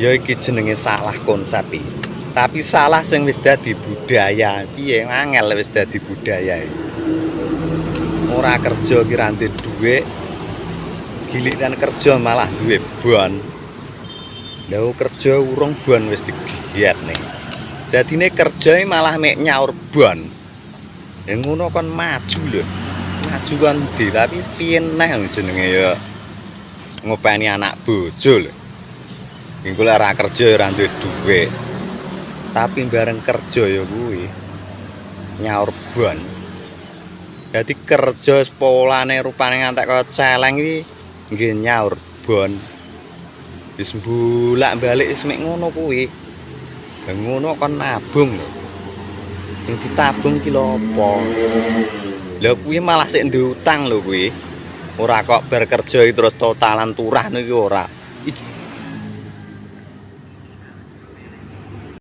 Ya iki jenenge salah konsep iki. Tapi salah sing wis dadi budaya. Piye angel wis dadi budaya iki. Ora kerja ki ra ndek dhuwit. Giliran kerja malah duwe bon. Lha kerja urung bon wis digiyatne. Dadine kerja malah mek nyaur bon. Ya ngono kon maju lho. Maju kon ndi tapi piye neh jenenge ya ngopeni anak bojo lho. Engko lek ora kerja ora duwe dhuwit. Tapi bareng kerja ya kuwi nyaur bon. Dadi kerja polane rupane ngantek kaya celeng iki nggih nyaur bon. Wis bolak-balik wis mek ngono kuwi. Lah ngono kon nabung lho. Sing ditabung ki lho apa? Lah kuwi malah sik ndutang lho kuwi. Ora kok bar kerja terus totalan turah niki ora.